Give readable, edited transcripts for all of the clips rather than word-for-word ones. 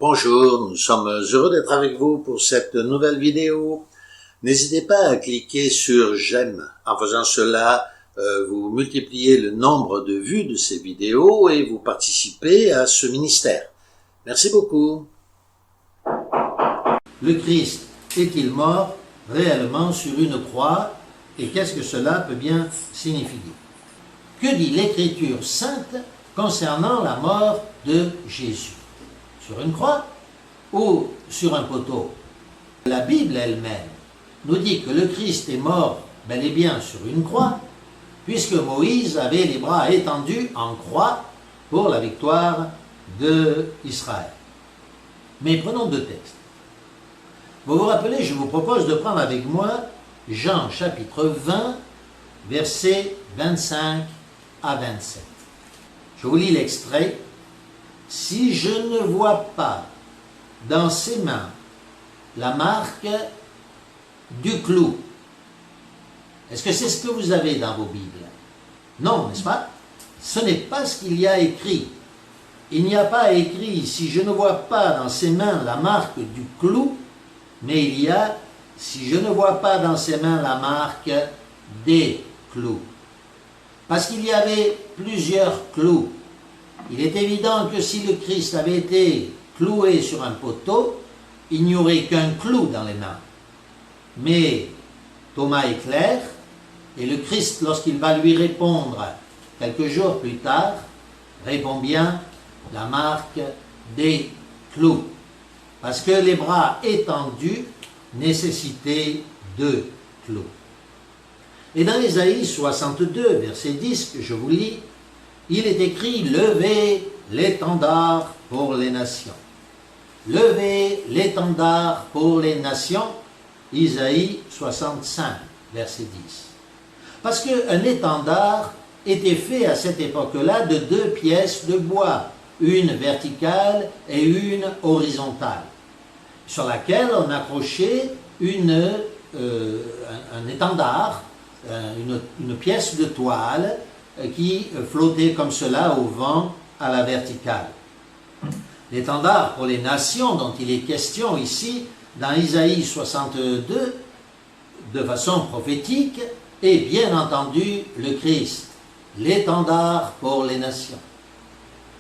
Bonjour, nous sommes heureux d'être avec vous pour cette nouvelle vidéo. N'hésitez pas à cliquer sur j'aime. En faisant cela, vous multipliez le nombre de vues de ces vidéos et vous participez à ce ministère. Merci beaucoup. Le Christ est-il mort réellement sur une croix et qu'est-ce que cela peut bien signifier? Que dit l'Écriture sainte concernant la mort de Jésus? Sur une croix ou sur un poteau? La Bible elle-même nous dit que le Christ est mort bel et bien sur une croix, puisque Moïse avait les bras étendus en croix pour la victoire d'Israël. Mais prenons deux textes. Vous vous rappelez, je vous propose de prendre avec moi Jean chapitre 20, versets 25 à 27. Je vous lis l'extrait. « Si je ne vois pas dans ses mains la marque du clou », est-ce que c'est ce que vous avez dans vos Bibles? Non, n'est-ce pas? Ce n'est pas ce qu'il y a écrit. Il n'y a pas écrit « si je ne vois pas dans ses mains la marque du clou », mais il y a « si je ne vois pas dans ses mains la marque des clous ». Parce qu'il y avait plusieurs clous. Il est évident que si le Christ avait été cloué sur un poteau, il n'y aurait qu'un clou dans les mains. Mais Thomas est clair, et le Christ, lorsqu'il va lui répondre quelques jours plus tard, répond bien la marque des clous. Parce que les bras étendus nécessitaient deux clous. Et dans Ésaïe 62, verset 10, que je vous lis, il est écrit « Levez l'étendard pour les nations ». Levez l'étendard pour les nations, Isaïe 65, verset 10. Parce qu'un étendard était fait à cette époque-là de deux pièces de bois, une verticale et une horizontale, sur laquelle on accrochait un étendard, une pièce de toile qui flottait comme cela au vent à la verticale. L'étendard pour les nations dont il est question ici, dans Isaïe 62, de façon prophétique, est bien entendu le Christ, l'étendard pour les nations.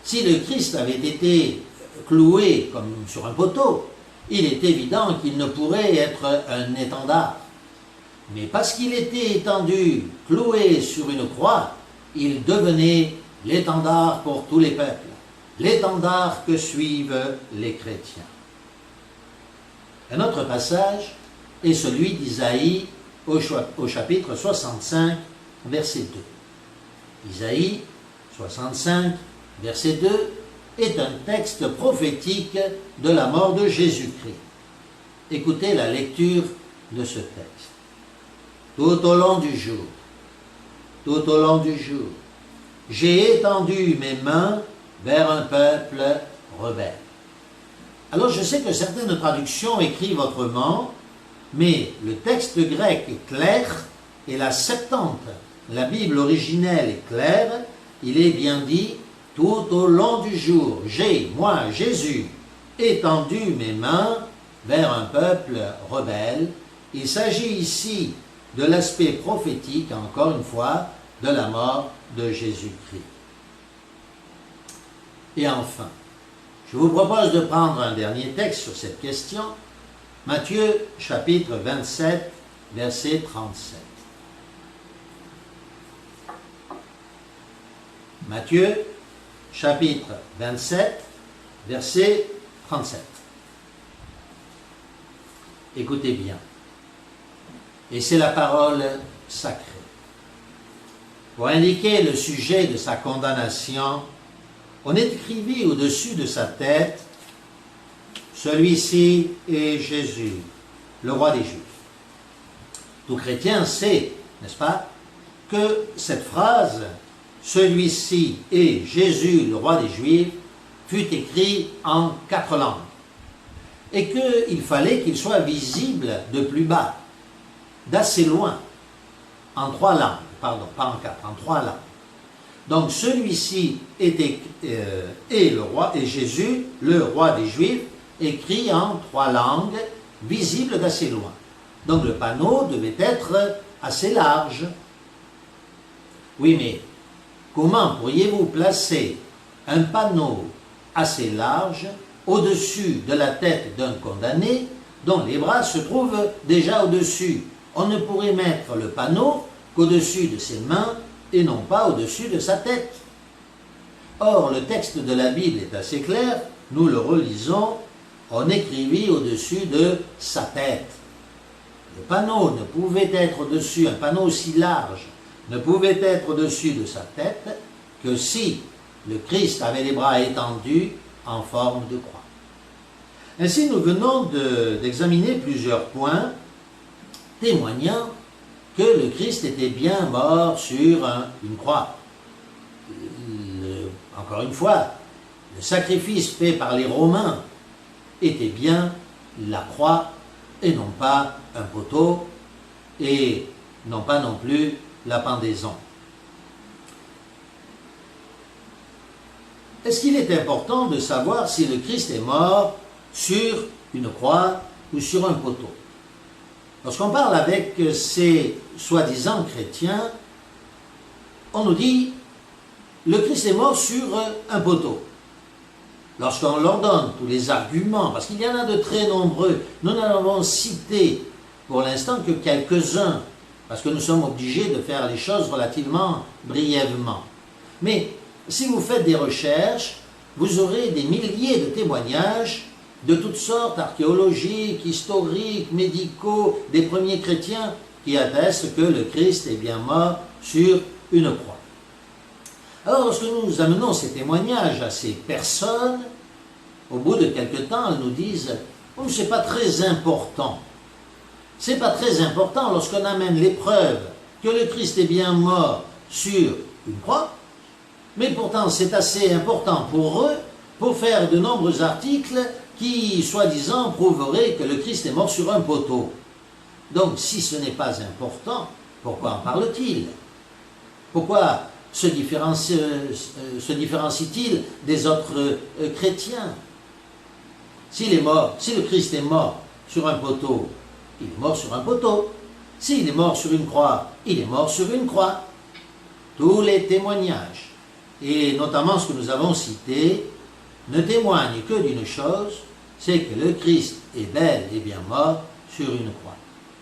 Si le Christ avait été cloué comme sur un poteau, il est évident qu'il ne pourrait être un étendard. Mais parce qu'il était étendu, cloué sur une croix, il devenait l'étendard pour tous les peuples, l'étendard que suivent les chrétiens. Un autre passage est celui d'Isaïe au chapitre 65, verset 2. Isaïe 65, verset 2 est un texte prophétique de la mort de Jésus-Christ. Écoutez la lecture de ce texte. Tout au long du jour, j'ai étendu mes mains vers un peuple rebelle. Alors je sais que certaines traductions écrivent autrement, mais le texte grec est clair et la Septante, la Bible originelle est claire, il est bien dit tout au long du jour, j'ai, moi, Jésus, étendu mes mains vers un peuple rebelle. Il s'agit ici de l'aspect prophétique, encore une fois, de la mort de Jésus-Christ. Et enfin, je vous propose de prendre un dernier texte sur cette question, Matthieu chapitre 27, verset 37. Matthieu chapitre 27, verset 37. Écoutez bien. Et c'est la parole sacrée. Pour indiquer le sujet de sa condamnation, on écrivit au-dessus de sa tête « Celui-ci est Jésus, le roi des Juifs ». Tout chrétien sait, n'est-ce pas, que cette phrase « Celui-ci est Jésus, le roi des Juifs » fut écrite en 4 langues et qu'il fallait qu'il soit visible de plus bas, d'assez loin, en 3 langues, pardon, pas en 4, en 3 langues. Donc celui-ci est le roi, et Jésus, le roi des Juifs, écrit en 3 langues, visible d'assez loin. Donc le panneau devait être assez large. Oui, mais comment pourriez-vous placer un panneau assez large au-dessus de la tête d'un condamné dont les bras se trouvent déjà au-dessus? On ne pourrait mettre le panneau qu'au-dessus de ses mains et non pas au-dessus de sa tête. Or, le texte de la Bible est assez clair, nous le relisons, on écrivit au-dessus de sa tête. Le panneau ne pouvait être au-dessus, un panneau aussi large, ne pouvait être au-dessus de sa tête que si le Christ avait les bras étendus en forme de croix. Ainsi, nous venons d'examiner plusieurs points témoignant que le Christ était bien mort sur une croix. Encore une fois, le sacrifice fait par les Romains était bien la croix et non pas un poteau et non pas non plus la pendaison. Est-ce qu'il est important de savoir si le Christ est mort sur une croix ou sur un poteau? Lorsqu'on parle avec ces soi-disant chrétiens, on nous dit le Christ est mort sur un poteau. Lorsqu'on leur donne tous les arguments, parce qu'il y en a de très nombreux, nous n'en avons cité pour l'instant que quelques-uns, parce que nous sommes obligés de faire les choses relativement brièvement. Mais si vous faites des recherches, vous aurez des milliers de témoignages de toutes sortes, archéologiques, historiques, médicaux, des premiers chrétiens qui attestent que le Christ est bien mort sur une croix. Alors, lorsque nous amenons ces témoignages à ces personnes, au bout de quelque temps, elles nous disent « Oh, c'est pas très important ». C'est pas très important lorsqu'on amène les preuves que le Christ est bien mort sur une croix, mais pourtant c'est assez important pour eux pour faire de nombreux articles qui, soi-disant, prouveraient que le Christ est mort sur un poteau. Donc, si ce n'est pas important, pourquoi en parle-t-il? Pourquoi se différencie-t-il des autres chrétiens? S'il est mort, si le Christ est mort sur un poteau, il est mort sur un poteau. S'il est mort sur une croix, il est mort sur une croix. Tous les témoignages, et notamment ce que nous avons cité, ne témoignent que d'une chose, c'est que le Christ est bel et bien mort sur une croix.